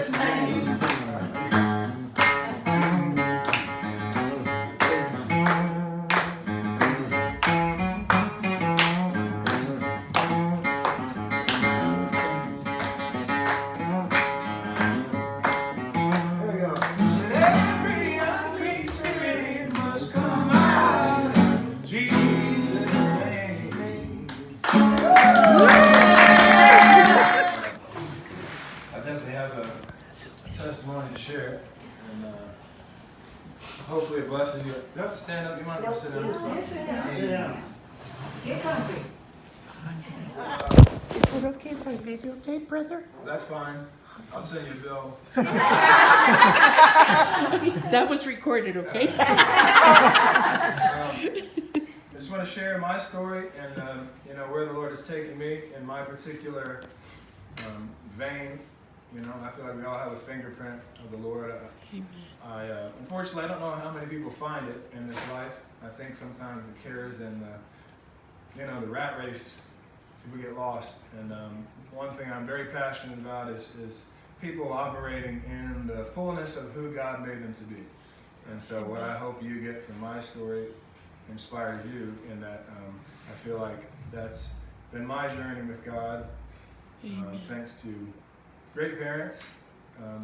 Jesus' name. Testimony to share, and hopefully it blesses you. You don't have to stand up. You might have to sit down. No, sit down. Get comfy. Is it okay if I videotape, brother? That's fine. I'll send you a bill. That was recorded, okay? I just want to share my story and where the Lord has taken me in my particular vein. I feel like we all have a fingerprint of the Lord. Unfortunately, I don't know how many people find it in this life. I think sometimes the cares and the rat race, people get lost. And one thing I'm very passionate about is people operating in the fullness of who God made them to be. And so what I hope you get from my story inspires you in that I feel like that's been my journey with God, thanks to great parents, a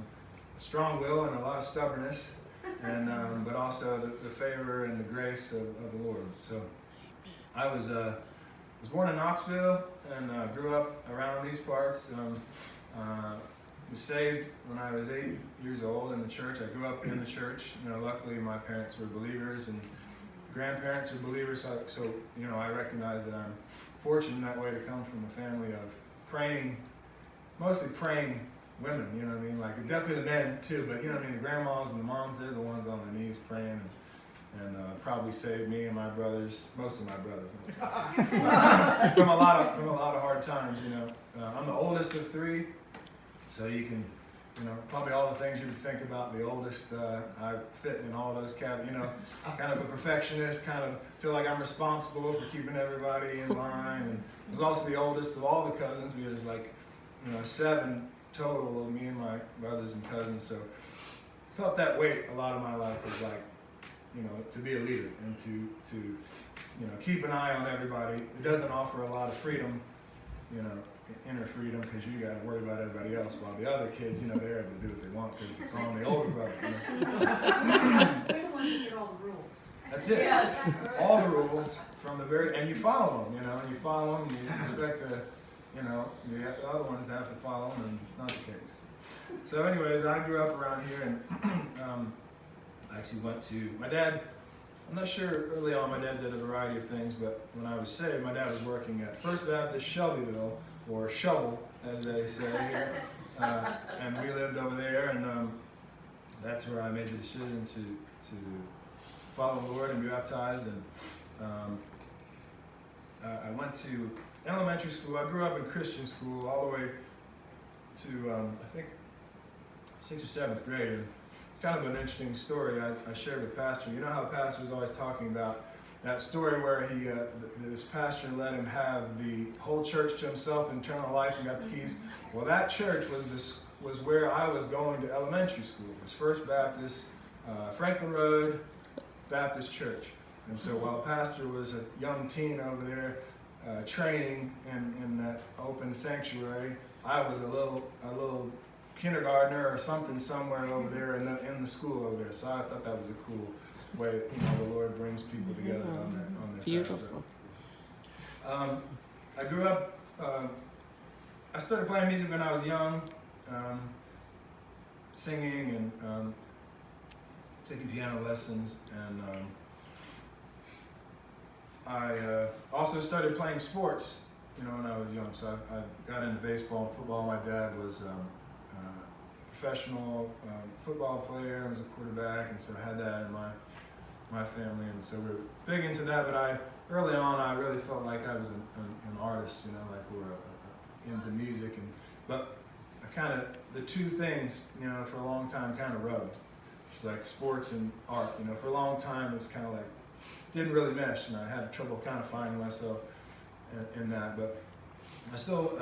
strong will and a lot of stubbornness, and but also the favor and the grace of the Lord. So I was born in Knoxville and grew up around these parts. Was saved when I was 8 years old in the church. I grew up in the church. Luckily my parents were believers and grandparents were believers. So I recognize that I'm fortunate that way to come from a family of praying. Mostly praying women, like definitely the men too, but the grandmas and the moms, they're the ones on their knees praying and probably saved me and my brothers, most of my brothers, from a lot of hard times. I'm the oldest of 3, so you can, probably all the things you would think about the oldest, I fit in all those categories. Kind of a perfectionist, kind of feel like I'm responsible for keeping everybody in line, and I was also the oldest of all the cousins. We was like 7 total of me and my brothers and cousins, so I felt that weight a lot of my life was like, to be a leader and to keep an eye on everybody. It doesn't offer a lot of freedom, inner freedom, because you got to worry about everybody else, while the other kids, they're able to do what they want because it's on the older brother. We're the ones that get all the rules. That's it. Yes. All the rules from the and you follow them, and you follow them, and you expect to, the other ones that have to follow them, and it's not the case. So anyways, I grew up around here, and I actually went to, my dad, I'm not sure early on, my dad did a variety of things, but when I was saved, my dad was working at First Baptist Shelbyville, or Shovel, as they say here, and we lived over there, and that's where I made the decision to follow the Lord and be baptized, and I went to elementary school. I grew up in Christian school all the way to, I think, 6th or 7th grade. And it's kind of an interesting story I shared with Pastor. You know how Pastor was always talking about that story where this pastor let him have the whole church to himself, eternal life, and got the keys? Well, that church was where I was going to elementary school. It was First Baptist, Franklin Road Baptist Church. And so while Pastor was a young teen over there, training in that open sanctuary, I was a little kindergartner or something somewhere over there in the school over there. So I thought that was a cool way the Lord brings people together on their Beautiful. I grew up. I started playing music when I was young, singing and taking piano lessons, and I also started playing sports, when I was young. So I got into baseball and football. My dad was a professional football player and was a quarterback, and so I had that in my family, and so we were big into that. But early on, I really felt like I was an artist, into music, but I kind of, the two things, for a long time kind of rubbed. It's like sports and art, for a long time it's kind of like, didn't really mesh, and I had trouble kind of finding myself in that. But I still,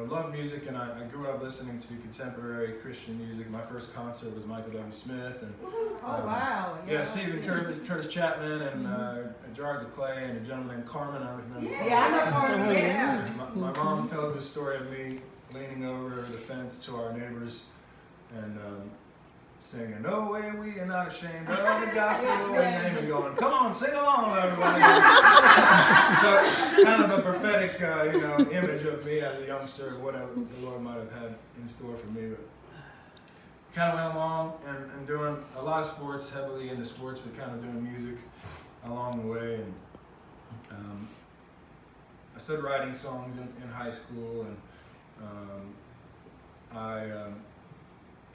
love music, and I grew up listening to contemporary Christian music. My first concert was Michael W. Smith, and Wow. yeah, Stephen Curtis Chapman, and Jars of Clay, and a gentleman named Carmen. I don't remember. Yeah, I know Carmen. Yeah. My mom tells this story of me leaning over the fence to our neighbors and singing, "No way we are not ashamed of the gospel of His name," and going, "Come on, sing along, everybody." So kind of a prophetic, image of me as a youngster, whatever the Lord might have had in store for me. But kind of went along and doing a lot of sports, heavily into sports, but kind of doing music along the way. And I started writing songs in high school, and I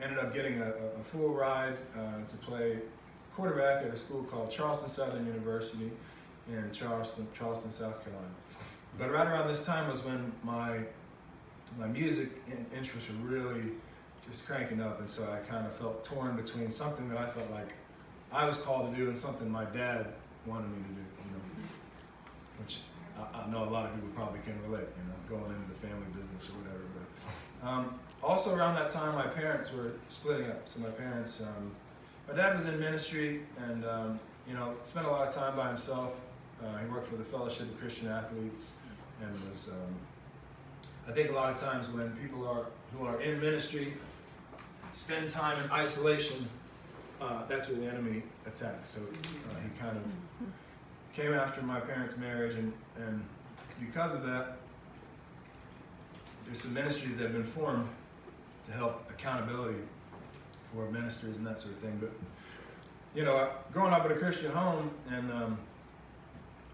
ended up getting a full ride to play quarterback at a school called Charleston Southern University in Charleston, South Carolina. But right around this time was when my music interests were really just cranking up, and so I kind of felt torn between something that I felt like I was called to do and something my dad wanted me to do, which I know a lot of people probably can relate, going into the family business or whatever. But also around that time, my parents were splitting up. So my parents, my dad was in ministry and, spent a lot of time by himself. He worked for the Fellowship of Christian Athletes, and was, I think a lot of times when people who are in ministry spend time in isolation, that's where the enemy attacks. So he kind of came after my parents' marriage, and because of that, there's some ministries that have been formed to help accountability for ministers and that sort of thing. But, growing up in a Christian home and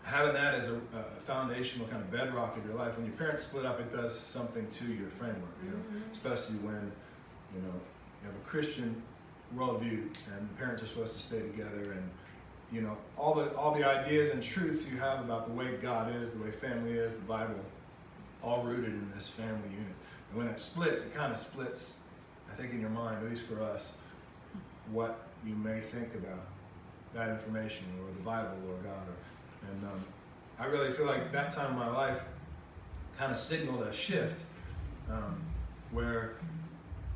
having that as a foundational kind of bedrock of your life, when your parents split up, it does something to your framework, especially when, you have a Christian worldview and the parents are supposed to stay together, and, all the ideas and truths you have about the way God is, the way family is, the Bible, all rooted in this family unit. And when it splits, it kind of splits, I think, in your mind, at least for us, what you may think about that information or the Bible or God. And I really feel like that time in my life kind of signaled a shift where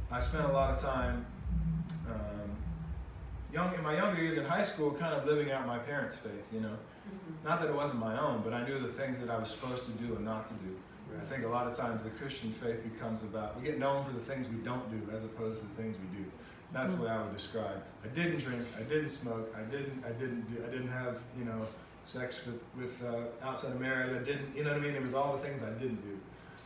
I spent a lot of time in my younger years in high school kind of living out my parents' faith, Not that it wasn't my own, but I knew the things that I was supposed to do and not to do. I think a lot of times the Christian faith becomes about, we get known for the things we don't do as opposed to the things we do. That's the way I would describe. I didn't drink, I didn't smoke, I didn't have, sex with outside of marriage. I didn't, It was all the things I didn't do.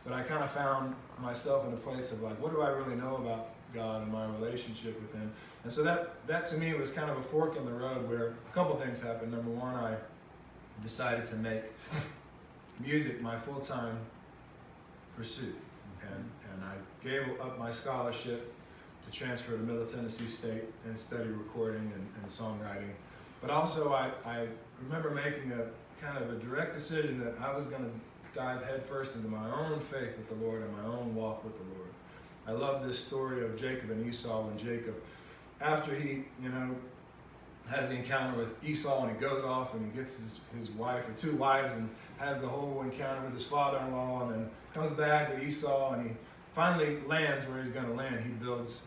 But I kind of found myself in a place of like, what do I really know about God and my relationship with Him? And so that to me was kind of a fork in the road where a couple things happened. Number one, I decided to make music my full-time pursuit, and I gave up my scholarship to transfer to Middle Tennessee State and study recording and songwriting. But also I remember making a kind of a direct decision that I was going to dive headfirst into my own faith with the Lord and my own walk with the Lord. I love this story of Jacob and Esau, when Jacob, after he, has the encounter with Esau, and he goes off and he gets his wife or two wives and has the whole encounter with his father-in-law, and then comes back to Esau, and he finally lands where he's going to land. He builds,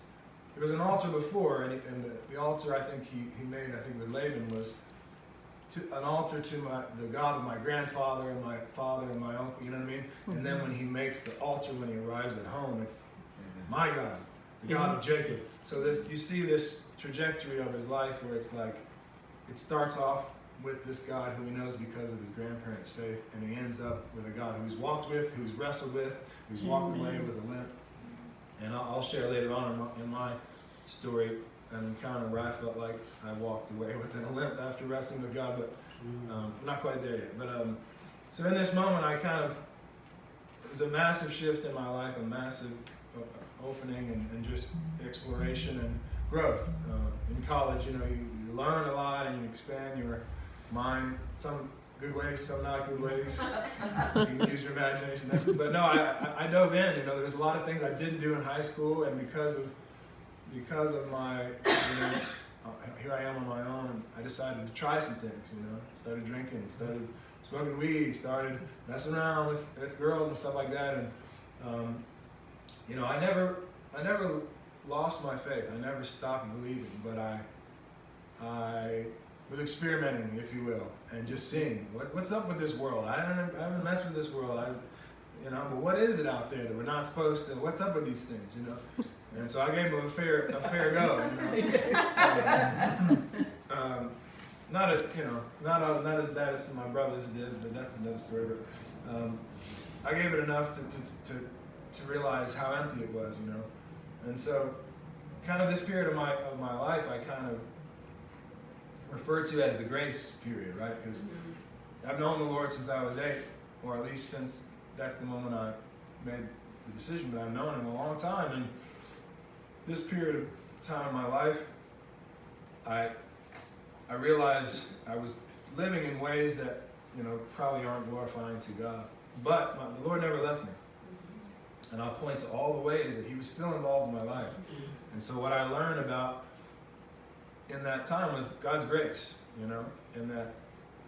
there was an altar before, and the altar I think he made, with Laban, was an altar to the God of my grandfather and my father and my uncle, you know what I mean? And then when he makes the altar when he arrives at home, it's my God, the God of Jacob. So you see this trajectory of his life where it's like, it starts off with this God who he knows because of his grandparents' faith, and he ends up with a God who he's walked with, who he's wrestled with, who's walked away with a limp. And I'll share later on in my story and kind of where I felt like I walked away with a limp after wrestling with God, but I'm not quite there yet. But so in this moment, it was a massive shift in my life, a massive opening and just exploration and growth. In college, you learn a lot and you expand your mind, some good ways, some not good ways. You can use your imagination. But no, I dove in. There was a lot of things I didn't do in high school, and because of my, here I am on my own, I decided to try some things, started drinking, started smoking weed, started messing around with girls and stuff like that. And you know, I never lost my faith. I never stopped believing, but I was experimenting, if you will, and just seeing what's up with this world. I haven't messed with this world. You know, but what is it out there that we're not supposed to? What's up with these things? You know, and so I gave them a fair go. You know, not as bad as some of my brothers did, but that's another story. But I gave it enough to realize how empty it was. You know, and so kind of this period of my life, I kind of refer to as the grace period, right? Because I've known the Lord since I was 8, or at least since that's the moment I made the decision, but I've known him a long time. And this period of time in my life, I realized I was living in ways that, you know, probably aren't glorifying to God. But the Lord never left me. And I'll point to all the ways that he was still involved in my life. And so what I learned about in that time was God's grace, you know, and that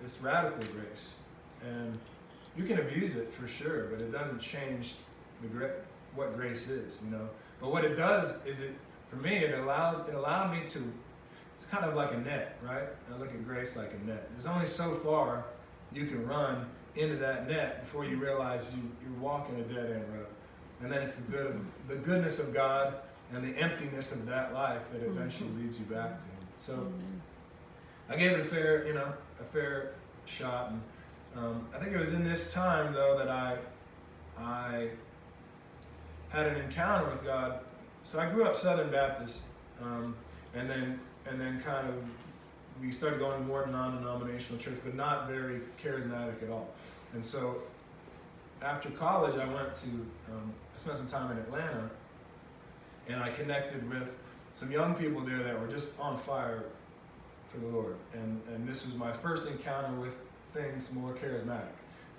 it's radical grace. And you can abuse it for sure, but it doesn't change what grace is, you know. But what it does is for me, it allowed me to, it's kind of like a net, right? I look at grace like a net. There's only so far you can run into that net before you realize you're walking a dead-end road. And then it's the goodness of God and the emptiness of that life that eventually leads you back to him. So I gave it a fair shot. And I think it was in this time, though, that I had an encounter with God. So I grew up Southern Baptist, and then kind of we started going to more non-denominational church, but not very charismatic at all. And so after college, I spent some time in Atlanta, and I connected with some young people there that were just on fire for the Lord. And this was my first encounter with things more charismatic.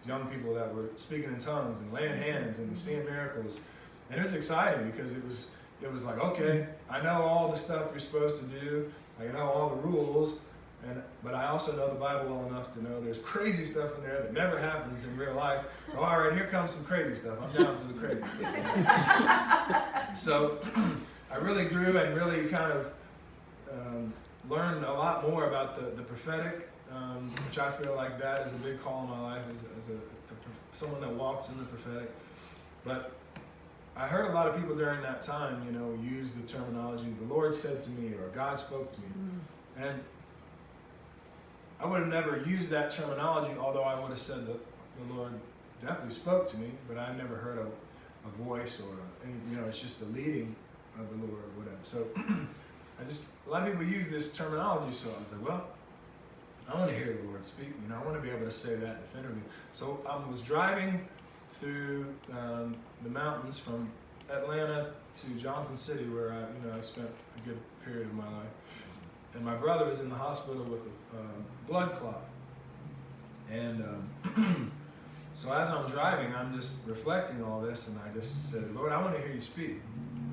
Young people that were speaking in tongues and laying hands and seeing miracles. And it was exciting because it was like, okay, I know all the stuff you're supposed to do. I know all the rules. But I also know the Bible well enough to know there's crazy stuff in there that never happens in real life. So all right, here comes some crazy stuff. I'm down for the crazy stuff. So I really grew and really kind of learned a lot more about the prophetic, which I feel like that is a big call in my life as someone that walks in the prophetic. But I heard a lot of people during that time, you know, use the terminology, the Lord said to me, or God spoke to me. And I would have never used that terminology, although I would have said that the Lord definitely spoke to me, but I never heard a voice or it's just the leading of the Lord or whatever. So a lot of people use this terminology, so I was like, well, I want to hear the Lord speak. You know, I want to be able to say that definitively. So I was driving through the mountains from Atlanta to Johnson City, where I spent a good period of my life. And my brother was in the hospital with a blood clot. And so as I'm driving, I'm just reflecting all this, and I just said, Lord, I want to hear you speak.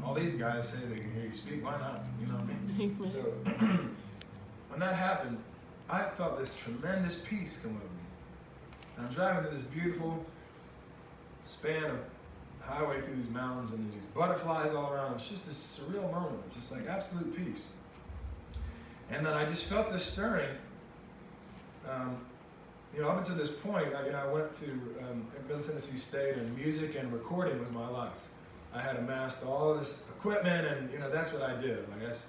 All these guys say they can hear you speak. Why not? You know what I mean? So when that happened, I felt this tremendous peace come over me. And I'm driving through this beautiful span of highway through these mountains, and there's these butterflies all around. It was just this surreal moment, just like absolute peace. And then I just felt this stirring. Up until this point, I went to Middle Tennessee State, and music and recording was my life. I had amassed all this equipment, and that's what I did. I guess,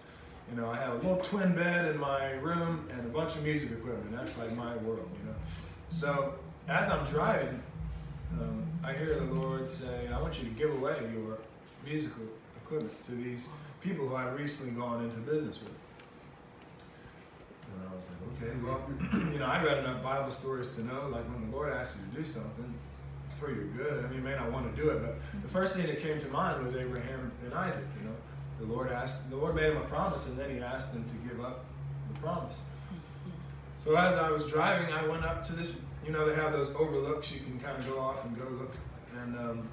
I had a little twin bed in my room and a bunch of music equipment. That's like my world, So as I'm driving, I hear the Lord say, I want you to give away your musical equipment to these people who I've recently gone into business with. And I was like, okay, well, I'd read enough Bible stories to know, like, when the Lord asks you to do something, it's for your good. I mean, you may not want to do it, but the first thing that came to mind was Abraham and Isaac. The Lord made him a promise, and then he asked them to give up the promise. So as I was driving, I went up to this, they have those overlooks, you can kind of go off and go look. And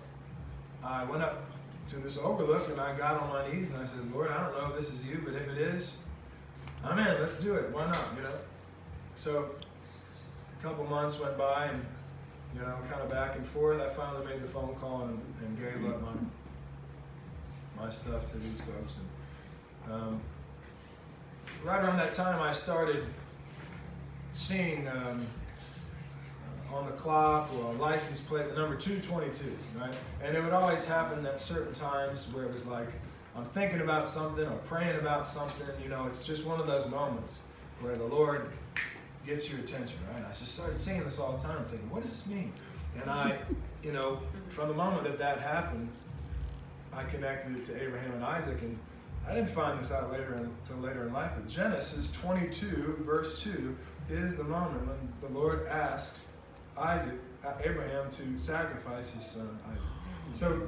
I went up to this overlook, and I got on my knees, and I said, Lord, I don't know if this is you, but if it is, I'm in, let's do it. Why not, So a couple months went by, and kind of back and forth. I finally made the phone call and gave up my stuff to these folks. And right around that time, I started seeing on the clock or on license plate the number 222, right? And it would always happen at certain times where it was like, I'm thinking about something or praying about something. It's just one of those moments where the Lord gets your attention, right? I just started singing this all the time, thinking, what does this mean? And I, from the moment that happened, I connected it to Abraham and Isaac, and I didn't find this out until later in life, but Genesis 22, verse 2, is the moment when the Lord asks Abraham to sacrifice his son Isaac. So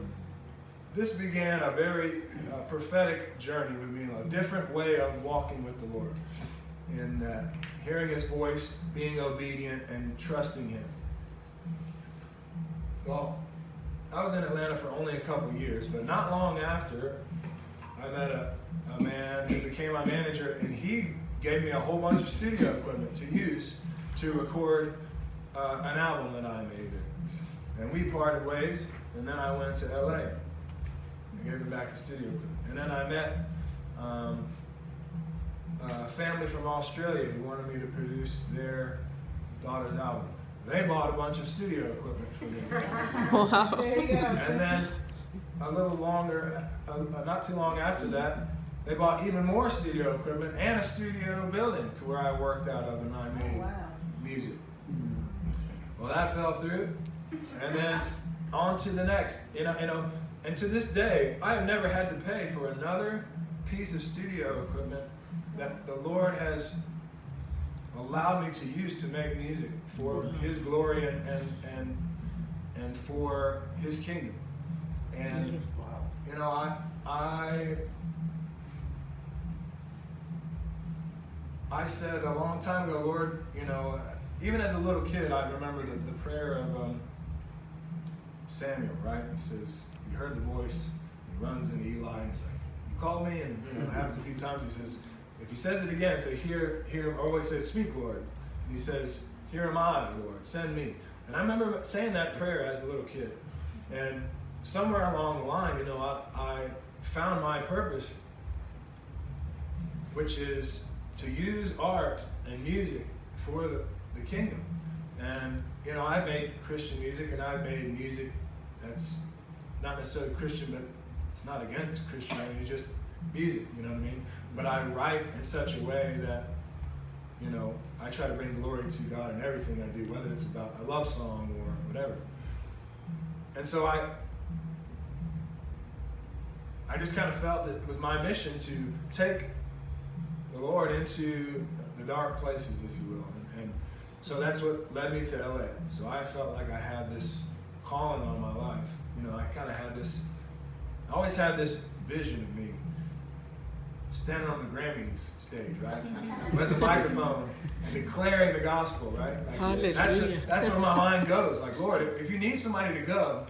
this began a very prophetic journey with me, a different way of walking with the Lord, in that hearing his voice, being obedient, and trusting him. Well, I was in Atlanta for only a couple years, but not long after, I met a man who became my manager, and he gave me a whole bunch of studio equipment to use to record an album that I made. And we parted ways, and then I went to LA and gave him back the studio equipment. And then I met a family from Australia who wanted me to produce their daughter's album. They bought a bunch of studio equipment for me. Wow. There you go. And then a little longer, not too long after that, they bought even more studio equipment and a studio building to where I worked out of, and I made music. Well, that fell through, and then on to the next. And to this day, I have never had to pay for another piece of studio equipment that the Lord has allowed me to use to make music for His glory and for His kingdom. And I said a long time ago, Lord, even as a little kid, I remember the prayer of Samuel, right? He says, he heard the voice, he runs into Eli, and he's like, you called me? And it happens a few times. He says, if he says it again, say, here, always says, speak, Lord. And he says, here am I, Lord, send me. And I remember saying that prayer as a little kid. And somewhere along the line, I found my purpose, which is to use art and music for the kingdom. And, I made Christian music, and I made music that's not necessarily Christian, but it's not against Christianity, it's just music, you know what I mean? But I write in such a way that, I try to bring glory to God in everything I do, whether it's about a love song or whatever. And so I just kind of felt that it was my mission to take the Lord into the dark places, if you will. And so that's what led me to LA. So I felt like I had this calling on my life. I kind of had this, I always had this vision of me standing on the Grammys stage, right? With a microphone and declaring the gospel, right? Like, that's where my mind goes. Like, Lord, if you need somebody to go,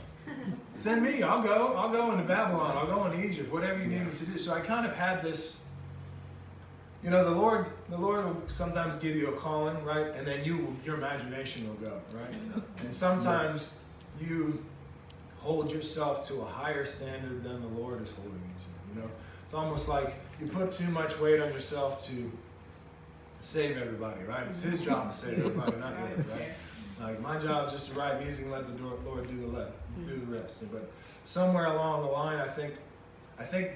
send me. I'll go into Babylon. I'll go into Egypt. Whatever you need me to do. So I kind of had this. The Lord will sometimes give you a calling, right? And then your imagination will go, right? And sometimes you hold yourself to a higher standard than the Lord is holding you to. It's almost like you put too much weight on yourself to save everybody, right? It's His job to save everybody, not yours, right? Like, my job is just to write music and let the Lord do the rest. But somewhere along the line, I think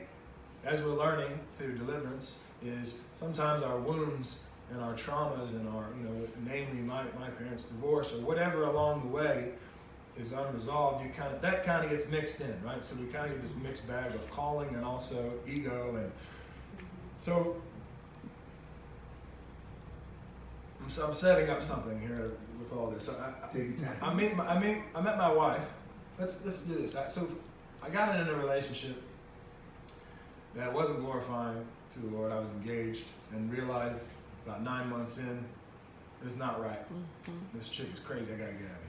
as we're learning through deliverance, is sometimes our wounds and our traumas and our, namely my parents' divorce or whatever along the way is unresolved, that kind of gets mixed in, right? So we kind of get this mixed bag of calling and also ego. And so I'm setting up something here with all this. So I met my wife. Let's do this. So I got in a relationship that wasn't glorifying to the Lord. I was engaged and realized about 9 months in, this is not right. This chick is crazy. I gotta get out of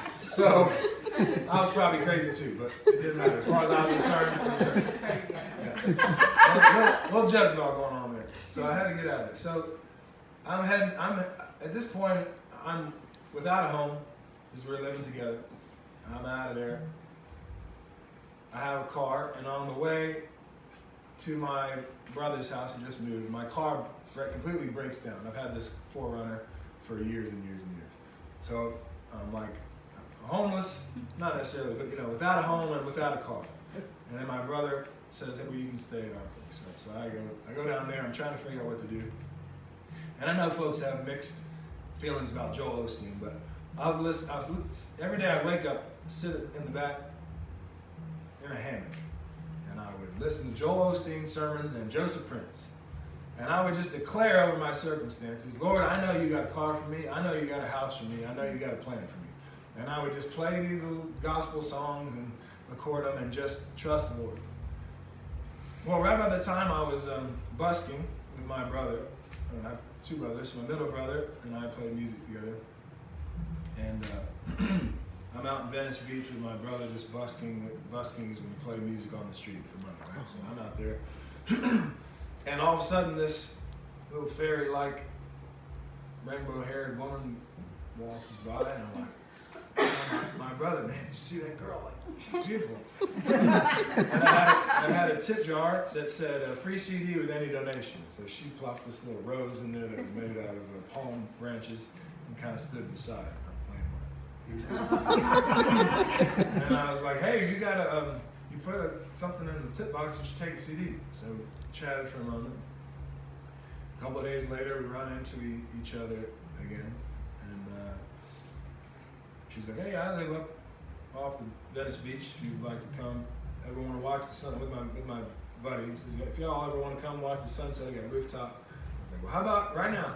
here. So I was probably crazy too, but it didn't matter. As far as I was concerned, yeah. Little Jezebel going on there. So I had to get out of there. So I'm at this point, I'm without a home because we're living together. I'm out of there. I have a car, and on the way to my brother's house, he just moved, my car completely breaks down. I've had this 4Runner for years and years and years. So I'm like homeless, not necessarily, but without a home and without a car. And then my brother says, hey, well, you can stay at our place. Right? So I go down there, I'm trying to figure out what to do. And I know folks have mixed feelings about Joel Osteen, but every day I wake up, sit in the back in a hammock, and I would listen to Joel Osteen sermons and Joseph Prince. And I would just declare over my circumstances, Lord, I know you got a car for me. I know you got a house for me. I know you got a plan for me. And I would just play these little gospel songs and record them and just trust the Lord. Well, right by the time I was busking with my brother, I have two brothers, my middle brother and I played music together. And I'm out in Venice Beach with my brother just busking. Busking is when you play music on the street for money, right? So I'm out there. And all of a sudden, this little fairy-like rainbow-haired woman walks by, and I'm like, my brother, man, you see that girl? Like, she's beautiful. And I had a tip jar that said, free CD with any donation. So she plopped this little rose in there that was made out of palm branches and kind of stood beside her. And I was like, hey, you got you put something in the tip box, you should take a CD. So chatted for a moment. A couple of days later, we run into each other again, and she's like, "Hey, I live up off the Venice Beach. If you'd like to come, ever want to watch the sun with my buddy? He says, if y'all ever want to come watch the sunset, I got a rooftop." I was like, "Well, how about right now?"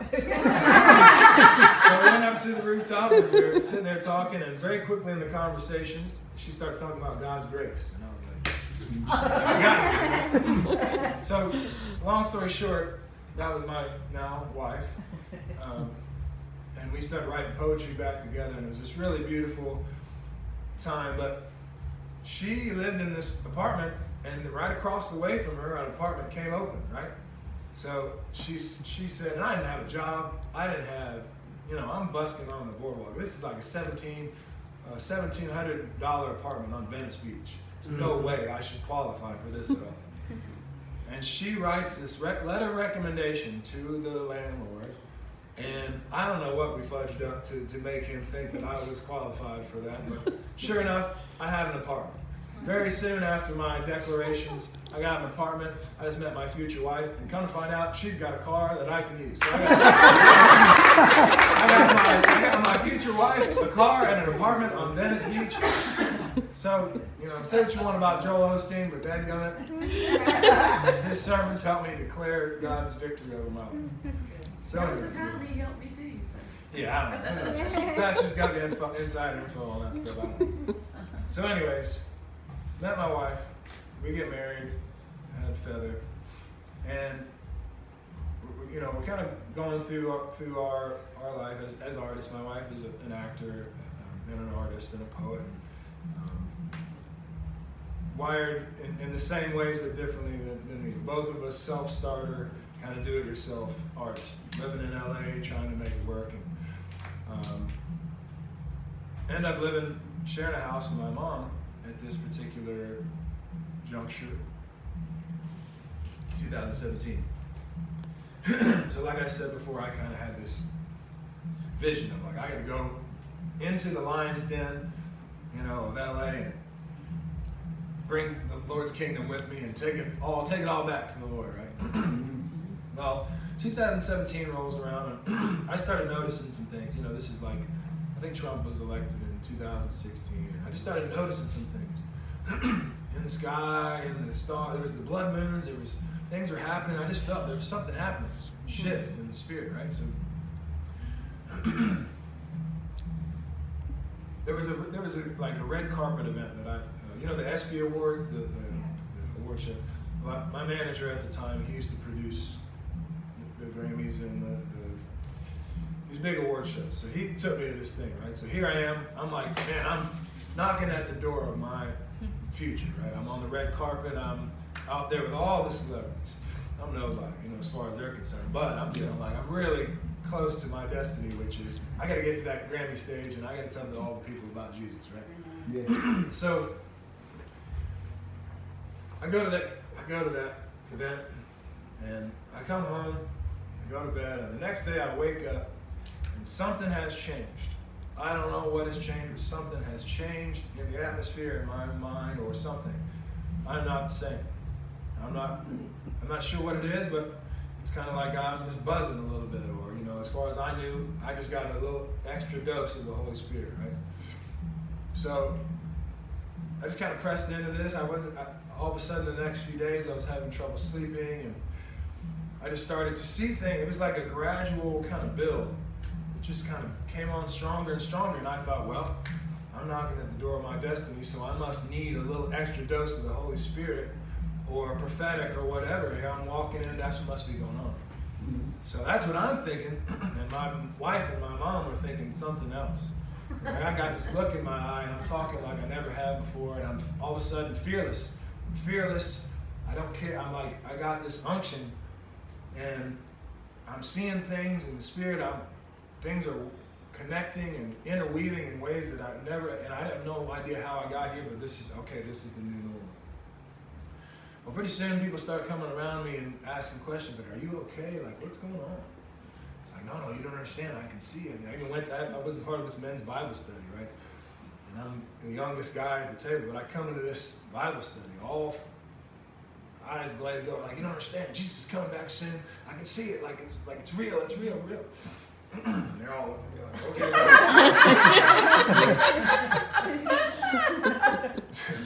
So we went up to the rooftop, and we were sitting there talking, and very quickly in the conversation, she starts talking about God's grace, and I was like, I got it. So, long story short, that was my now wife. And we started writing poetry back together, and it was this really beautiful time. But she lived in this apartment, and right across the way from her, an apartment came open, right? So she said, and I didn't have a job. I didn't have, I'm busking on the boardwalk. This is like a $1,700 apartment on Venice Beach. There's no way I should qualify for this at all. And she writes this letter of recommendation to the landlord, and I don't know what we fudged up to make him think that I was qualified for that, but sure enough, I had an apartment. Very soon after my declarations, I got an apartment. I just met my future wife, and come to find out, she's got a car that I can use. So I got my future wife, a car, and an apartment on Venice Beach. So, say what you want about Joel Osteen, but dadgummit, his sermons help me declare God's victory over my life. So There was a time he helped me too, you said. Yeah, I don't know. Pastor's got the inside info on that stuff. So anyways, met my wife, we get married, had Feather, and we're kind of going through our life as artists. My wife is an actor and an artist and a poet. Wired in the same ways but differently than me. Both of us self-starter, kind of do-it-yourself artists. Living in LA, trying to make it work. And end up sharing a house with my mom at this particular juncture, 2017. So like I said before, I kind of had this vision of I got to go into the lion's den, of LA and bring the Lord's kingdom with me and take it all back from the Lord, right? Well, 2017 rolls around and I started noticing some things. This is I think Trump was elected in 2016. I just started noticing some things in the sky, in the stars. There was the blood moons. Things were happening. I just felt there was something happening, shift in the spirit, right? So there was a red carpet event that the ESPY Awards, the award show. Well, my manager at the time, he used to produce the Grammys and these big award shows. So he took me to this thing, right? So here I am. I'm like, man, knocking at the door of my future, right? I'm on the red carpet. I'm out there with all the celebrities. I'm nobody, as far as they're concerned. But I'm feeling like I'm really close to my destiny, which is I got to get to that Grammy stage and I got to tell all the people about Jesus, right? Yeah. So I go to that event, and I come home, I go to bed, and the next day I wake up, and something has changed. I don't know what has changed, but something has changed in the atmosphere in my mind or something. I'm not the same. I'm not sure what it is, but it's kind of like I'm just buzzing a little bit, or as far as I knew, I just got a little extra dose of the Holy Spirit, right? So I just kind of pressed into this. All of a sudden, the next few days, I was having trouble sleeping, and I just started to see things. It was like a gradual kind of build. It just kind of came on stronger and stronger, and I thought, well, I'm knocking at the door of my destiny, so I must need a little extra dose of the Holy Spirit, or prophetic, or whatever. Here I'm walking in, that's what must be going on. So that's what I'm thinking, and my wife and my mom were thinking something else. Like, I got this look in my eye, and I'm talking like I never have before, and I'm all of a sudden fearless. I'm fearless. I don't care. I'm like, I got this unction, and I'm seeing things in the Spirit. Things are connecting and interweaving in ways that I never, and I have no idea how I got here, but this is the new normal. Well, pretty soon people start coming around me and asking questions like, are you okay? Like, what's going on? It's like, no, you don't understand. I can see it. I even I wasn't part of this men's Bible study, right? And I'm the youngest guy at the table, but I come into this Bible study, all eyes glazed over, like, you don't understand. Jesus is coming back soon. I can see it. It's real. It's real. And they're all looking at me like, okay.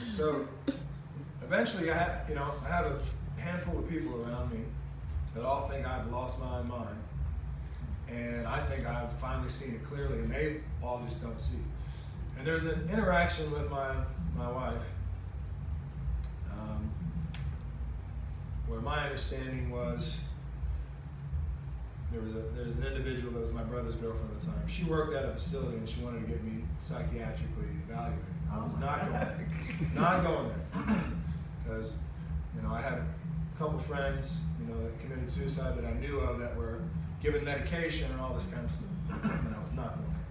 So eventually, I have a handful of people around me that all think I've lost my mind, and I think I've finally seen it clearly, and they all just don't see. And there's an interaction with my wife, where my understanding was there's an individual that was my brother's girlfriend at the time. She worked at a facility, and she wanted to get me psychiatrically evaluated. I was not going there. Because, I had a couple friends, that committed suicide that I knew of that were given medication and all this kind of stuff, and I was not going there.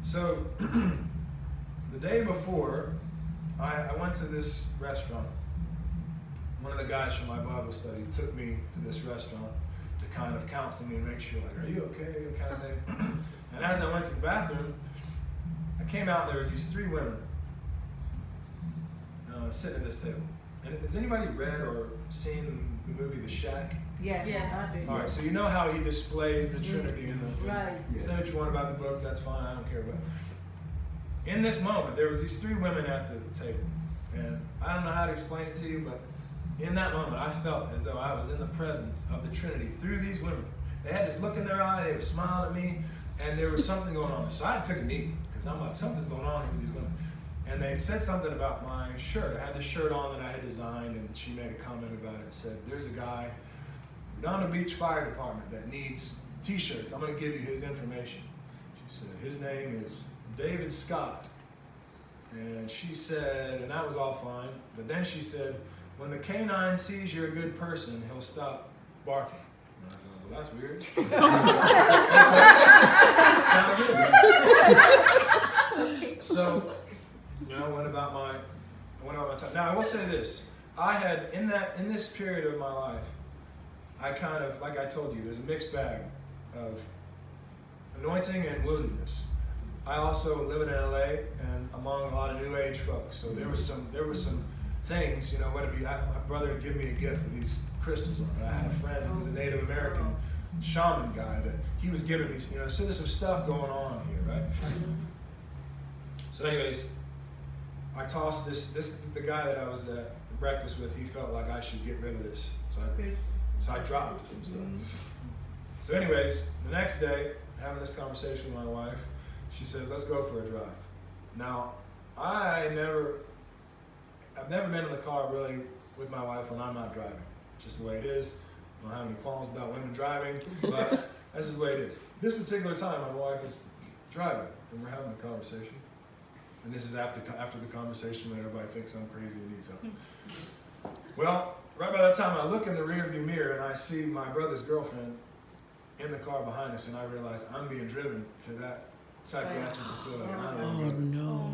So, the day before, I went to this restaurant. One of the guys from my Bible study took me to this restaurant to kind of counsel me and make sure, like, are you okay, kind of thing. And as I went to the bathroom, I came out and there was these three women sitting at this table. And has anybody read or seen the movie The Shack? Yes. I do. All right, so you know how he displays the Trinity in the Right. Say what you want about the book, that's fine, I don't care. But in this moment, there was these three women at the table. And I don't know how to explain it to you, but in that moment, I felt as though I was in the presence of the Trinity through these women. They had this look in their eye, they were smiling at me, and there was something going on. So I took a knee, because I'm like, something's going on here with these women. And they said something about my shirt. I had this shirt on that I had designed, and she made a comment about it and said, there's a guy down the Beach Fire Department that needs t-shirts. I'm going to give you his information. She said, his name is David Scott. And she said, and that was all fine, but then she said, when the canine sees you're a good person, he'll stop barking. And I thought, well, that's weird. Sounds good. So, I went about my time. Now, I will say this. I had, in this period of my life, I kind of, like I told you, there's a mixed bag of anointing and woundedness. I also live in LA and among a lot of New Age folks. So there was some things, my brother had given me a gift with these crystals on it. I had a friend who was a Native American shaman guy that he was giving me, so there's some stuff going on here, right? So anyways, I tossed the guy that I was at breakfast with, he felt like I should get rid of this. So I dropped some stuff. So anyways, the next day, having this conversation with my wife, she says, let's go for a drive. Now, I've never been in the car really with my wife when I'm not driving. It's just the way it is. I don't have any qualms about women driving, but that's just the way it is. This particular time, my wife is driving, and we're having a conversation. And this is after the conversation when everybody thinks I'm crazy and needs help. Well, right by that time, I look in the rearview mirror and I see my brother's girlfriend in the car behind us, and I realize I'm being driven to that psychiatric facility. And I don't Oh, want to go. no.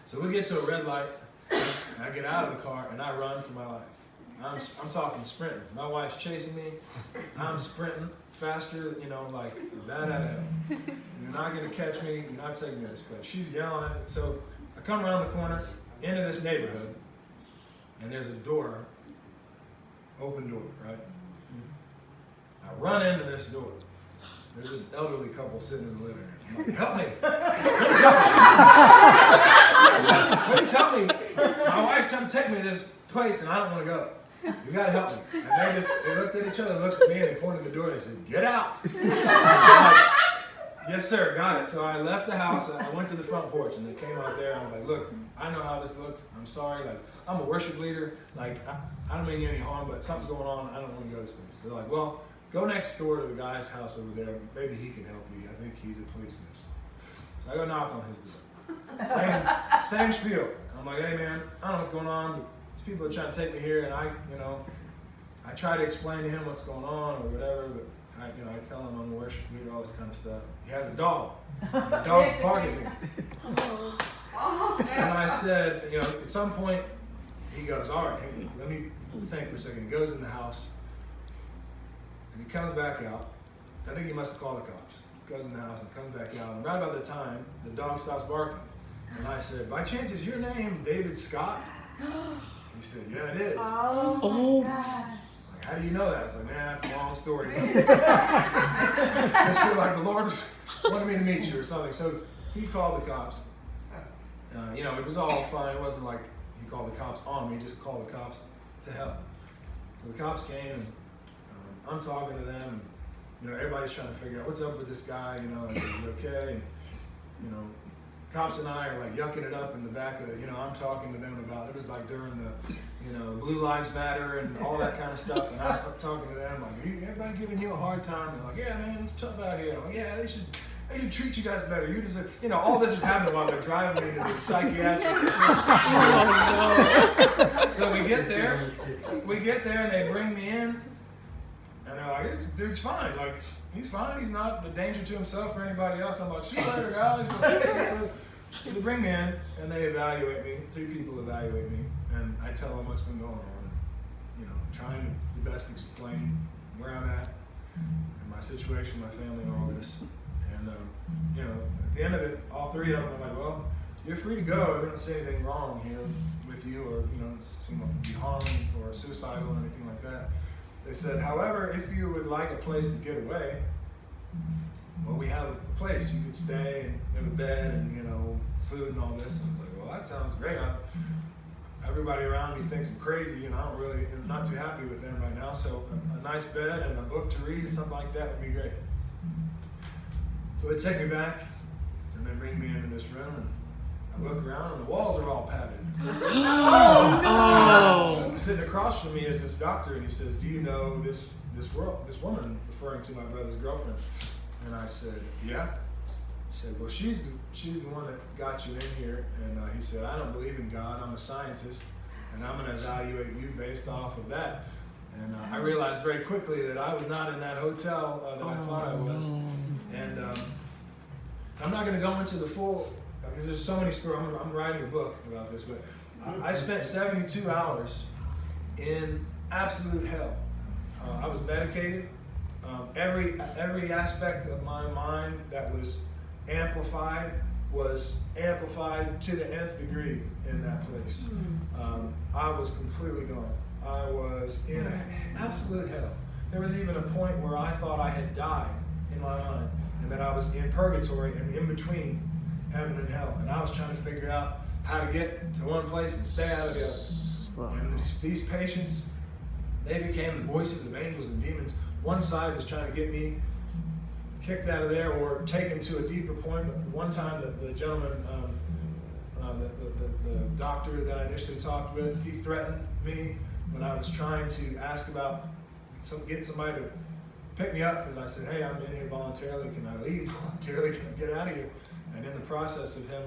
So we get to a red light, and I get out of the car and I run for my life. I'm talking sprinting. My wife's chasing me. I'm sprinting faster, like bad out of hell. You're not gonna catch me. You're not taking me to this place. She's yelling at me. So I come around the corner into this neighborhood, and there's a door, open door, right? I run into this door. There's this elderly couple sitting in the living room. I'm like, help me! Please help me! Please help me! My wife's trying to take me to this place, and I don't want to go. You gotta help me. And they looked at each other, looked at me, and they pointed at the door and they said, get out! I'm like, yes, sir, got it. So I left the house, I went to the front porch, and they came out there, and I was like, look, I know how this looks. I'm sorry. Like, I'm a worship leader. Like, I don't mean you any harm, but something's going on. I don't want to go to this place. They're like, well, go next door to the guy's house over there. Maybe he can help you. I think he's a policeman. So I go knock on his door. Same spiel. I'm like, hey man, I don't know what's going on. These people are trying to take me here, and I try to explain to him what's going on or whatever, but I tell him I'm a worship leader, all this kind of stuff. He has a dog. And the dog's barking at me. And I said, at some point, he goes, all right, hey, let me think for a second. He goes in the house, and he comes back out. I think he must have called the cops. Goes in the house and comes back out. And right about the time, the dog stops barking. And I said, by chance, is your name David Scott? He said, yeah, it is. Oh. Like, how do you know that? I was like, man, that's a long story. I just feel like the Lord wanted me to meet you or something. So he called the cops. It was all fine. It wasn't like he called the cops on me. He just called the cops to help. So the cops came, and I'm talking to them. Everybody's trying to figure out what's up with this guy. Is he okay? And, cops and I are like yucking it up in the back of I'm talking to them about, it was like during the, Blue Lives Matter and all that kind of stuff. And I'm talking to them like, everybody giving you a hard time? And they're like, yeah, man, it's tough out here. I'm like, yeah, they should treat you guys better. You deserve, all this is happening while they're driving me to the psychiatric facility. So we get there and they bring me in, and they're like, this dude's fine. Like, he's fine. He's not a danger to himself or anybody else. I'm like, see you later, guys. So they bring me in and they evaluate me. 3 people evaluate me, and I tell them what's been going on. Trying to the best explain where I'm at and my situation, my family, and all this. And at the end of it, all 3 of them are like, well, you're free to go. We don't see anything wrong here with you, or seem like be harmed or suicidal or anything like that. They said, however, if you would like a place to get away, well, we have a place. You could stay and have a bed and, food and all this. And I was like, well, that sounds great. Everybody around me thinks I'm crazy, and I'm not too happy with them right now. So a nice bed and a book to read or something like that would be great. So they take me back, and they bring me into this room, and I look around, and the walls are all padded. Oh. Sitting across from me is this doctor, and he says, do you know this woman, referring to my brother's girlfriend? And I said, yeah. He said, well, she's the one that got you in here. And he said, I don't believe in God. I'm a scientist, and I'm going to evaluate you based off of that. And I realized very quickly that I was not in that hotel that I thought I was. And I'm not going to go into the full, because there's so many stories. I'm writing a book about this, but I spent 72 hours in absolute hell. I was medicated. Every aspect of my mind that was amplified to the nth degree in that place. I was completely gone. I was in absolute hell. There was even a point where I thought I had died in my mind, and that I was in purgatory and in between heaven and hell. And I was trying to figure out how to get to one place and stay out of the other. Wow. And these patients, they became the voices of angels and demons. One side was trying to get me kicked out of there or taken to a deeper point. One time, the gentleman, the doctor that I initially talked with, he threatened me when I was trying to ask about getting somebody to pick me up, because I said, hey, I'm in here voluntarily. Can I leave voluntarily? Can I get out of here? And in the process of him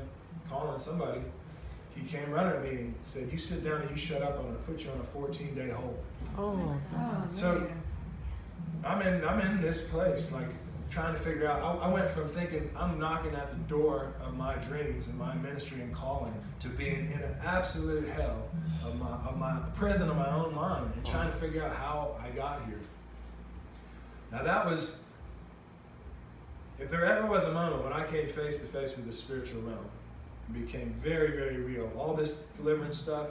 calling somebody, he came running at me and said, "You sit down and you shut up. I'm going to put you on a 14-day hold." Oh. Oh, So- man. I'm in this place, like trying to figure out. I went from thinking I'm knocking at the door of my dreams and my ministry and calling to being in an absolute hell of my prison of my own mind and trying to figure out how I got here. Now that was, if there ever was a moment when I came face to face with the spiritual realm, it became very, very real. All this deliverance stuff,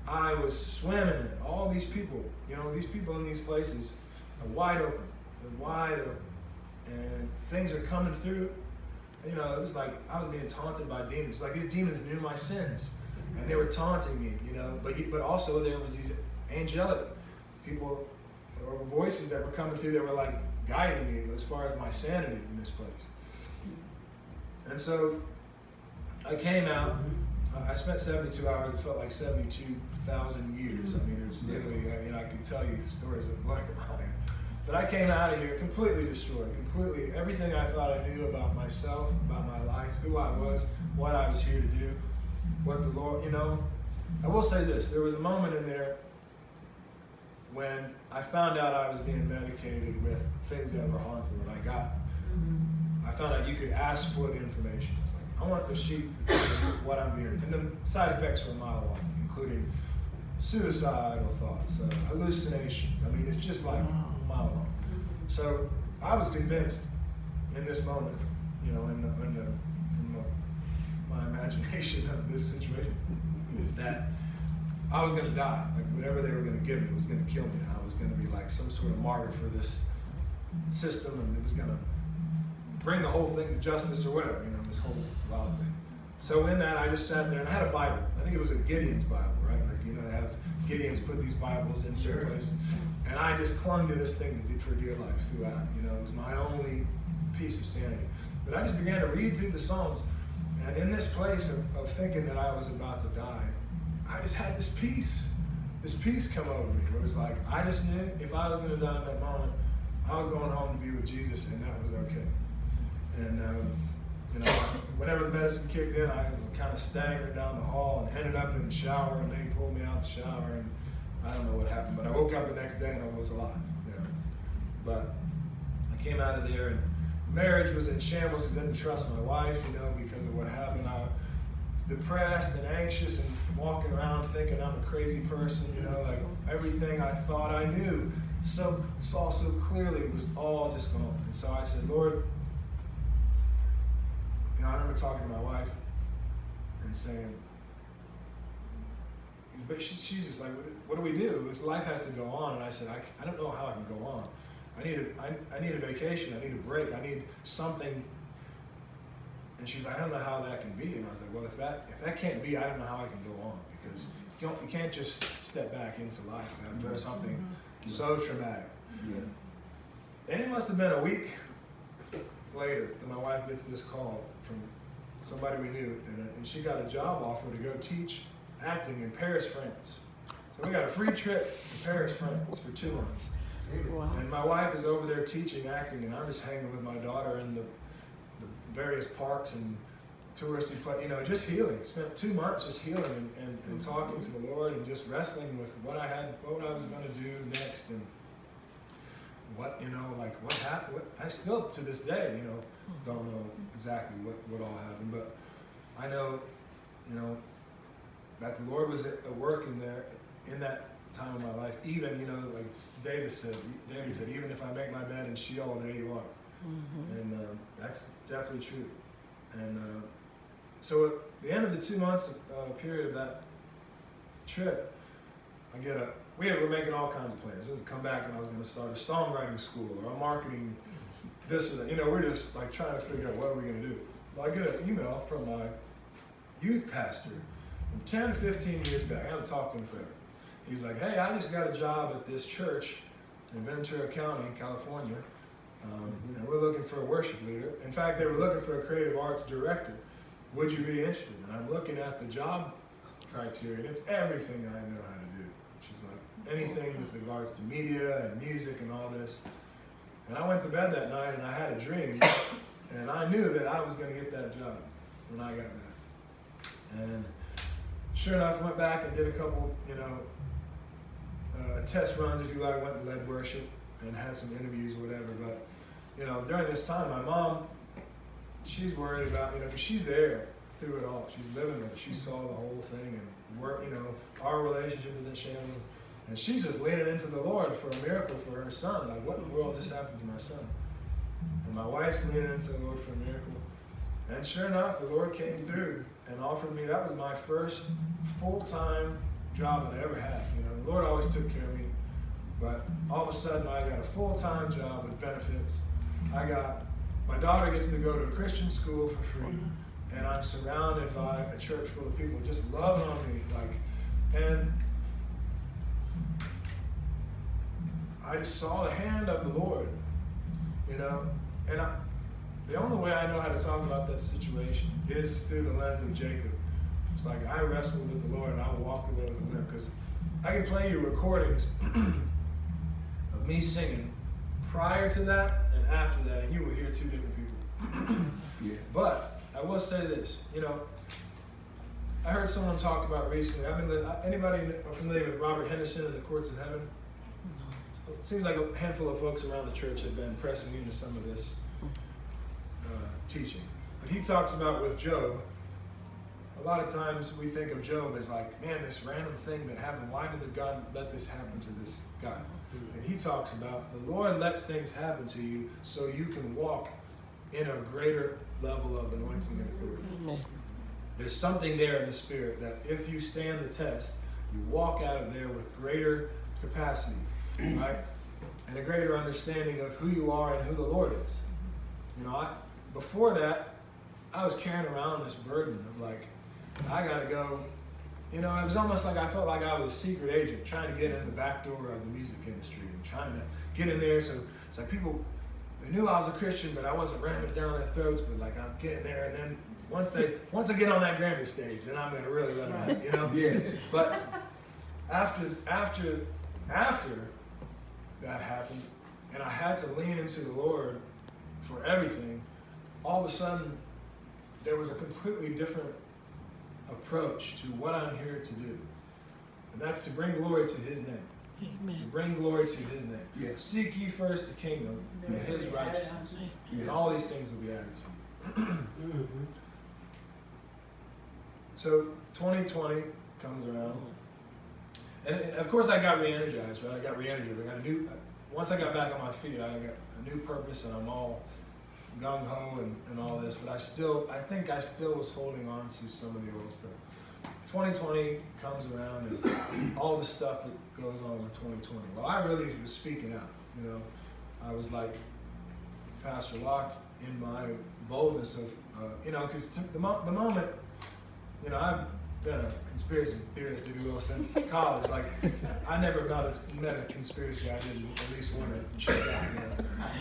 I was swimming in it. All these people, these people in these places are wide open. They're wide open. And things are coming through. It was like I was being taunted by demons. Like these demons knew my sins, and they were taunting me. But also there was these angelic people or voices that were coming through that were like guiding me as far as my sanity in this place. And so I came out. I spent 72 hours. It felt like 72,000 years. I mean, it was literally. I could tell you stories of black and white. But I came out of here completely destroyed, completely everything I thought I knew about myself, about my life, who I was, what I was here to do, what the Lord, I will say this, there was a moment in there when I found out I was being medicated with things that were harmful, and I found out you could ask for the information. It's like, I want the sheets that tell me what I'm doing. And the side effects were a mile long, including suicidal thoughts, hallucinations. I mean, it's just like a mile long. So I was convinced in this moment, in my imagination of this situation, that I was going to die. Like whatever they were going to give me was going to kill me. And I was going to be like some sort of martyr for this system, and it was going to bring the whole thing to justice or whatever, this whole wild thing. So in that, I just sat there and I had a Bible. I think it was a Gideon's Bible, right? Like, they have Gideon's put these Bibles in certain places. And I just clung to this thing for dear life throughout. It was my only piece of sanity. But I just began to read through the Psalms. And in this place of thinking that I was about to die, I just had this peace come over me. Where it was like, I just knew if I was going to die in that moment, I was going home to be with Jesus, and that was okay. And, whenever the medicine kicked in, I was kind of staggered down the hall and ended up in the shower, and they pulled me out the shower, and I don't know what happened, but I woke up the next day and I was alive. But I came out of there, and marriage was in shambles because I didn't trust my wife, because of what happened. I was depressed and anxious and walking around thinking I'm a crazy person, like everything I thought I knew, saw so clearly was all just gone. And so I said, Lord, I remember talking to my wife and saying, but she's just like, what do we do? This life has to go on. And I said, I don't know how I can go on. I need a vacation. I need a break. I need something. And she's like, I don't know how that can be. And I was like, well, if that can't be, I don't know how I can go on, because you can't just step back into life after something so traumatic. Yeah. And it must have been a week later that my wife gets this call from somebody we knew, and she got a job offer to go teach acting in Paris, France. So we got a free trip to Paris, France for 2 months. Wow. And my wife is over there teaching acting, and I'm just hanging with my daughter in the various parks and touristy places, just healing. Spent 2 months just healing and talking to the Lord and just wrestling with what I was going to do next, and what happened. I still, to this day, don't know exactly what all happened, but I know, that the Lord was at work in there, in that time of my life. Even, like David said, even if I make my bed in Sheol, there you are. Mm-hmm. And that's definitely true. And so at the end of the 2 months period of that trip, we were making all kinds of plans. I was to come back and I was going to start a songwriting school or a marketing this or that. We're just like trying to figure out what are we going to do. Well, I get an email from my youth pastor from 10, 15 years back. I haven't talked to him forever. He's like, hey, I just got a job at this church in Ventura County, California, and we're looking for a worship leader. In fact, they were looking for a creative arts director. Would you be interested? And I'm looking at the job criteria, and it's everything I know how to do. She's like, anything with regards to media and music and all this. And I went to bed that night, and I had a dream, and I knew that I was going to get that job when I got back. And sure enough, went back and did a couple, test runs, if you like, went and led worship and had some interviews or whatever. But, during this time, my mom, she's worried about, because she's there through it all. She's living it. She saw the whole thing and work, our relationship is in shambles. And she's just leaning into the Lord for a miracle for her son. Like, what in the world just happened to my son? And my wife's leaning into the Lord for a miracle. And sure enough, the Lord came through and offered me, that was my first full-time job that I ever had. The Lord always took care of me. But all of a sudden, I got a full-time job with benefits. My daughter gets to go to a Christian school for free. And I'm surrounded by a church full of people just loving on me. And I just saw the hand of the Lord, and the only way I know how to talk about that situation is through the lens of Jacob. It's like I wrestled with the Lord and I walked away with a limp, because I can play you recordings of me singing prior to that and after that, and you will hear two different people. Yeah. But I will say this, I heard someone talk about recently. Anybody familiar with Robert Henderson and the Courts of Heaven? It seems like a handful of folks around the church have been pressing into some of this teaching. But he talks about with Job, a lot of times we think of Job as like, man, this random thing that happened, why did God let this happen to this guy? And he talks about the Lord lets things happen to you so you can walk in a greater level of anointing and authority. Amen. There's something there in the spirit that if you stand the test, you walk out of there with greater capacity, right? And a greater understanding of who you are and who the Lord is. Before that, I was carrying around this burden of like, I gotta go. It was almost like I felt like I was a secret agent trying to get in the back door of the music industry and trying to get in there. So it's like people, they knew I was a Christian, but I wasn't ramming it down their throats. But like I'll get in there, and then once I get on that Grammy stage, then I'm gonna really let them out, Yeah. But after that happened, and I had to lean into the Lord for everything, all of a sudden there was a completely different approach to what I'm here to do. And that's to bring glory to His name. Amen. To bring glory to His name. Yeah. Seek ye first the kingdom and His righteousness. Yeah. And all these things will be added to you. Mm-hmm. So 2020 comes around. And of course I got re-energized, right? I got re-energized. Once I got back on my feet, I got a new purpose, and I'm all gung-ho and all this, but I think I still was holding on to some of the old stuff. 2020 comes around, and all the stuff that goes on with 2020. Well, I really was speaking out, I was like Pastor Locke in my boldness of, because the moment, I've been a conspiracy theorist, if you will, since college. Like, I never met a conspiracy I didn't at least want to check out.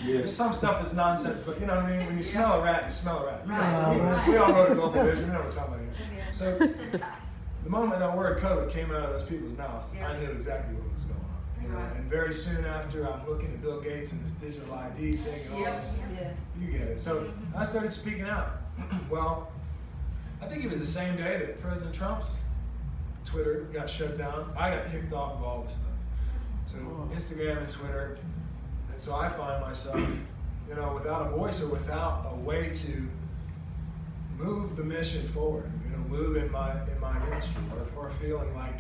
Yeah. There's some stuff that's nonsense, but you know what I mean? When you smell a rat, you smell a rat. Right. We all go to Global Vision, we know what we're talking about here. Yeah. So, the moment that word COVID came out of those people's mouths, I knew exactly what was going on. Right. And very soon after, I'm looking at Bill Gates and this digital ID thing and all this. Yeah. You get it. So I started speaking out. Well, I think it was the same day that President Trump's Twitter got shut down. I got kicked off of all this stuff. So Instagram and Twitter. And so I find myself, without a voice or without a way to move the mission forward, move in my ministry, or feeling like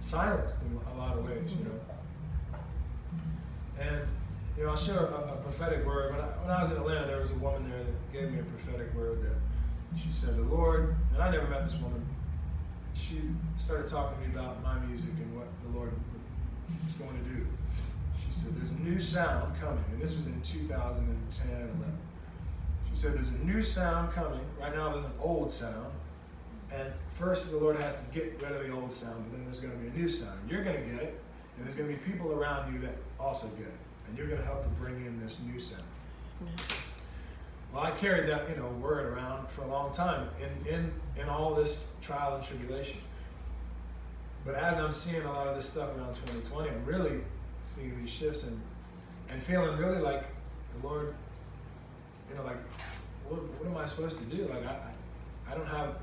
silenced in a lot of ways, And, I'll share a prophetic word. When I was in Atlanta, there was a woman there that gave me a prophetic word that she said, the Lord, and I never met this woman, she started talking to me about my music and what the Lord was going to do. She said, there's a new sound coming, and this was in 2010, 11. She said, there's a new sound coming. Right now there's an old sound, and first the Lord has to get rid of the old sound, but then there's going to be a new sound. You're going to get it, and there's going to be people around you that also get it, and you're going to help to bring in this new sound. Well, I carried that, word around for a long time in all this trial and tribulation. But as I'm seeing a lot of this stuff around 2020, I'm really seeing these shifts and feeling really like the Lord, what am I supposed to do? Like I don't have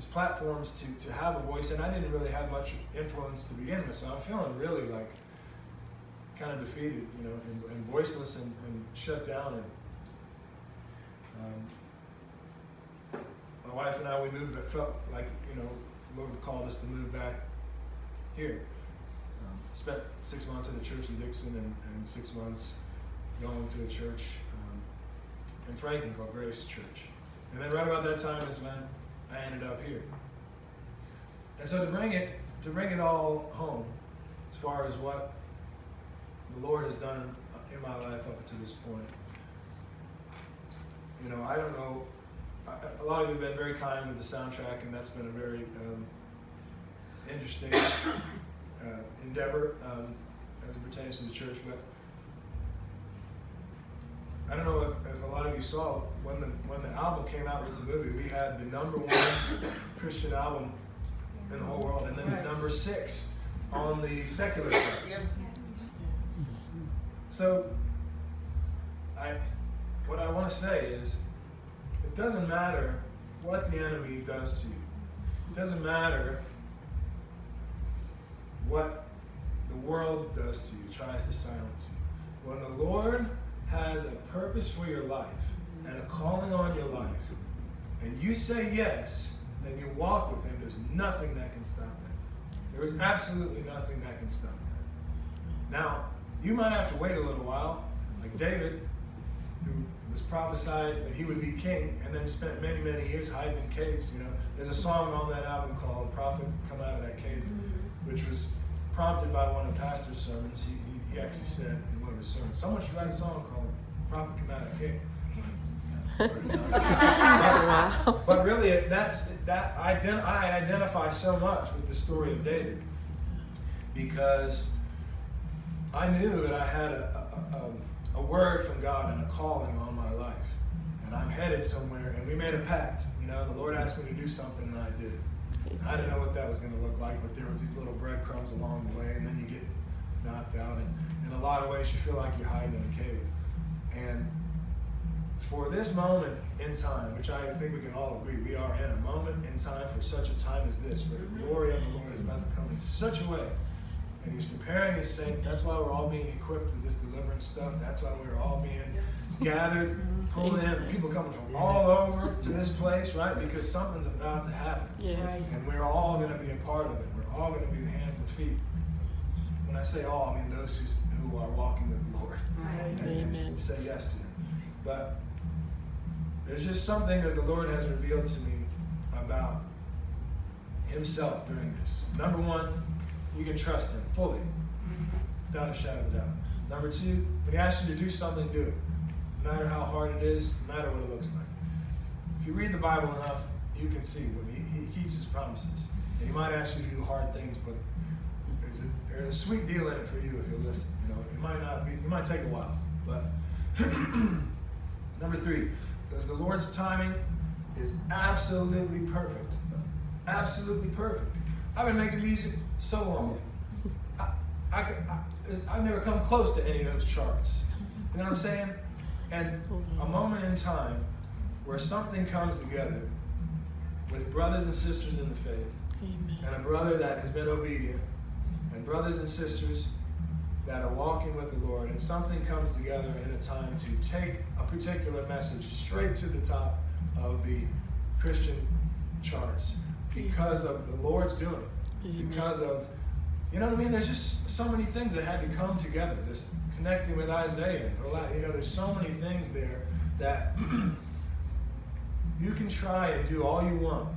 platforms to have a voice, and I didn't really have much influence to begin with, so I'm feeling really like kind of defeated, and voiceless and shut down. And my wife and I, we moved. It felt like the Lord called us to move back here. Spent 6 months at a church in Dixon and 6 months going to a church in Franklin called Grace Church. And then right about that time is when I ended up here. And so to bring it all home, as far as what the Lord has done in my life up to this point, I don't know. A lot of you have been very kind with the soundtrack, and that's been a very interesting endeavor as it pertains to the church. But I don't know if a lot of you saw when the album came out with the movie, we had the #1 Christian album in the whole world, and then the number 6 on the secular charts. So what I want to say is, it doesn't matter what the enemy does to you. It doesn't matter what the world does to you, tries to silence you. When the Lord has a purpose for your life and a calling on your life, and you say yes, and you walk with Him, there's nothing that can stop that. There is absolutely nothing that can stop that. Now, you might have to wait a little while, like David, who was prophesied that he would be king and then spent many, many years hiding in caves. There's a song on that album called "Prophet Come Out of That Cave," which was prompted by one of the pastor's sermons. He actually said in one of his sermons, someone should write a song called "Prophet Come Out of That Cave." But really, I identify so much with the story of David, because I knew that I had a word from God and a calling on my life, and I'm headed somewhere, and we made a pact. The Lord asked me to do something, and I did it. And I didn't know what that was going to look like, but there was these little breadcrumbs along the way, and then you get knocked out, and in a lot of ways you feel like you're hiding in a cave. And for this moment in time, which I think we can all agree, we are in a moment in time for such a time as this, where the glory of the Lord is about to come in such a way. And He's preparing His saints. That's why we're all being equipped with this deliverance stuff. That's why we're all being gathered, pulled in. People coming from all over to this place, right? Because something's about to happen. Yes. And we're all going to be a part of it. We're all going to be the hands and feet. When I say all, I mean those who are walking with the Lord and say yes to Him. But there's just something that the Lord has revealed to me about Himself during this. Number one, you can trust Him fully, without a shadow of a doubt. Number two, when He asks you to do something, do it. No matter how hard it is, no matter what it looks like. If you read the Bible enough, you can see when He keeps His promises. And He might ask you to do hard things, but there's a sweet deal in it for you if you listen. It might not be, it might take a while. But number three, because the Lord's timing is absolutely perfect. Absolutely perfect. I've been making music so long. I've never come close to any of those charts. You know what I'm saying? And a moment in time where something comes together with brothers and sisters in the faith, and a brother that has been obedient, and brothers and sisters that are walking with the Lord, and something comes together in a time to take a particular message straight to the top of the Christian charts because of the Lord's doing. Because of, you know what I mean? There's just so many things that had to come together. This connecting with Isaiah, there's so many things there that you can try and do all you want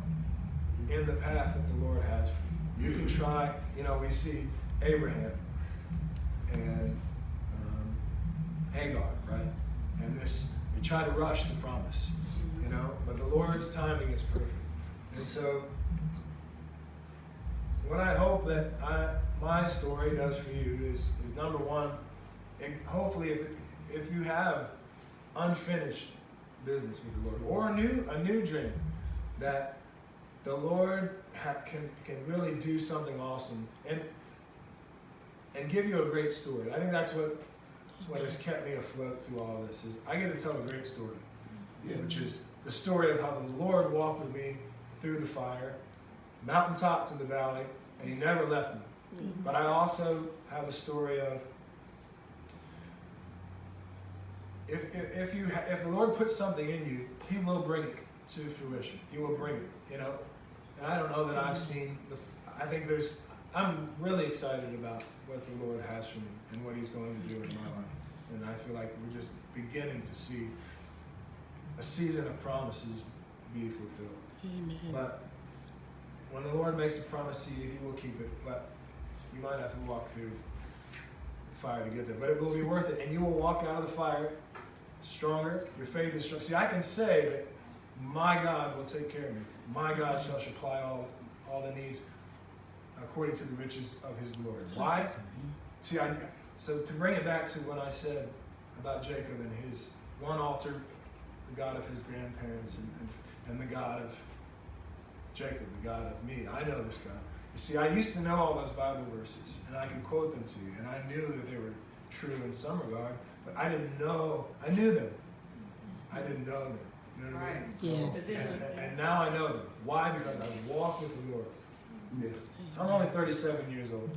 in the path that the Lord has for you. You can try, we see Abraham and Hagar, right? And they try to rush the promise, but the Lord's timing is perfect. And so what I hope that my story does for you is number one, and hopefully if you have unfinished business with the Lord, or a new dream, that the Lord can really do something awesome and give you a great story. I think that's what has kept me afloat through all of this, is I get to tell a great story, which is the story of how the Lord walked with me through the fire, mountaintop to the valley, and he never left me. But I also have a story of if the Lord puts something in you, he will bring it to fruition. He will bring it, you know. And I don't know that I've seen I'm really excited about what the Lord has for me and what he's going to do in my life. And I feel like we're just beginning to see a season of promises be fulfilled. Amen. But when the Lord makes a promise to you, he will keep it. But you might have to walk through the fire to get there. But it will be worth it. And you will walk out of the fire stronger. Your faith is strong. See, I can say that my God will take care of me. My God shall supply all the needs according to the riches of his glory. Why? See, so to bring it back to what I said about Jacob and his one altar, the God of his grandparents and the God of Jacob, the God of me. I know this God. You see, I used to know all those Bible verses, and I could quote them to you, and I knew that they were true in some regard, but I didn't know. I knew them. I didn't know them. You know what I mean? Yes. And now I know them. Why? Because I walk with the Lord. Yeah. I'm only 37 years old.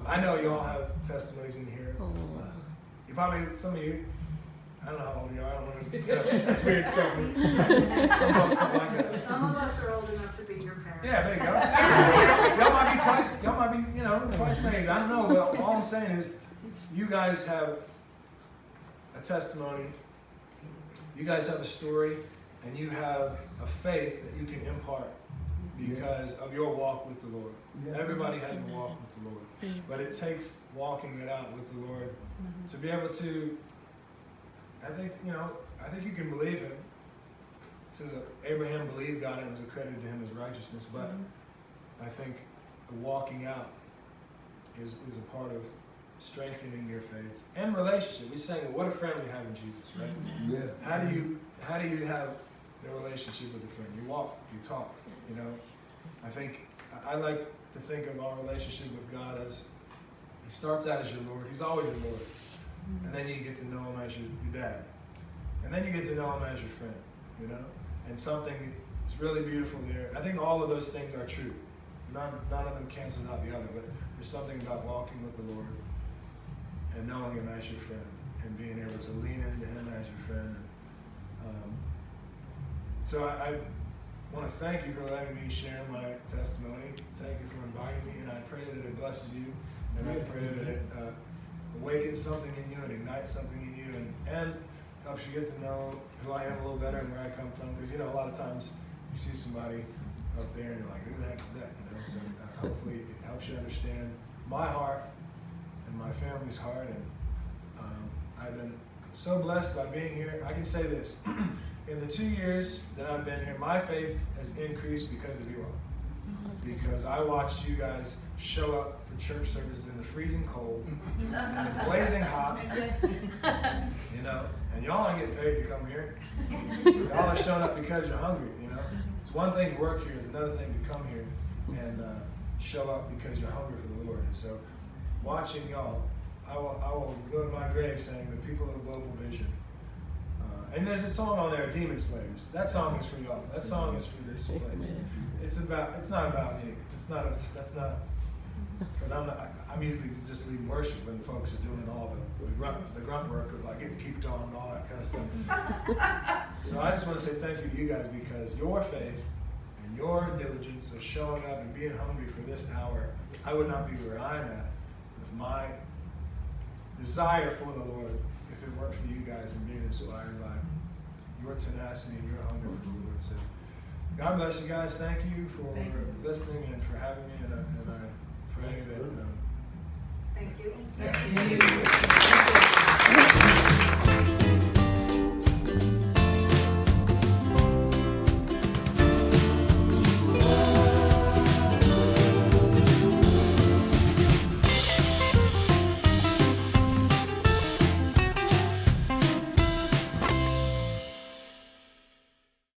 I know you all have testimonies in here. You probably, some of you, I don't know how old you are. I don't want to, that's weird stuff. Some folks don't like that. Some of us are old enough to be your parents. Yeah, there you go. Y'all might be twice married. I don't know. Well, all I'm saying is you guys have a testimony. You guys have a story, and you have a faith that you can impart because of your walk with the Lord. Everybody has a walk with the Lord. But it takes walking it out with the Lord to be able to, I think you can believe him. It says that Abraham believed God and it was accredited to him as righteousness. But I think the walking out is a part of strengthening your faith and relationship. We say, what a friend we have in Jesus, right? Yeah. How do you have a relationship with a friend? You walk, you talk, you know. I like to think of our relationship with God as he starts out as your Lord. He's always your Lord. And then you get to know him as your dad. And then you get to know him as your friend, you know. And something is really beautiful there. I think all of those things are true. None of them cancels out the other, but there's something about walking with the Lord and knowing him as your friend and being able to lean into him as your friend. So I want to thank you for letting me share my testimony. Thank you for inviting me, and I pray that it blesses you, and I pray that it awakens something in you and ignites something in you and helps you get to know who I am a little better and where I come from. Because, you know, a lot of times you see somebody up there and you're like, who the heck is that? You know, so hopefully it helps you understand my heart and my family's heart. And I've been so blessed by being here. I can say this. In the 2 years that I've been here, my faith has increased because of you all. Because I watched you guys show up for church services in the freezing cold, and the blazing hot, you know, and y'all aren't getting paid to come here. Y'all are showing up because you're hungry, you know. It's one thing to work here, it's another thing to come here and show up because you're hungry for the Lord. And so, watching y'all, I will go to my grave saying the people of Global Vision. And there's a song on there, Demon Slayers. That song is for y'all. That song is for this place. It's not about me. That's not, because I'm usually just leading worship when folks are doing all the grunt work of like getting peeped on and all that kind of stuff. So I just want to say thank you to you guys because your faith and your diligence of showing up and being hungry for this hour, I would not be where I'm at with my desire for the Lord if it weren't for you guys and being inspired by your tenacity and your hunger for the Lord. So God bless you guys. Thank you for listening and for having me. And I pray that. Thank you. Yeah.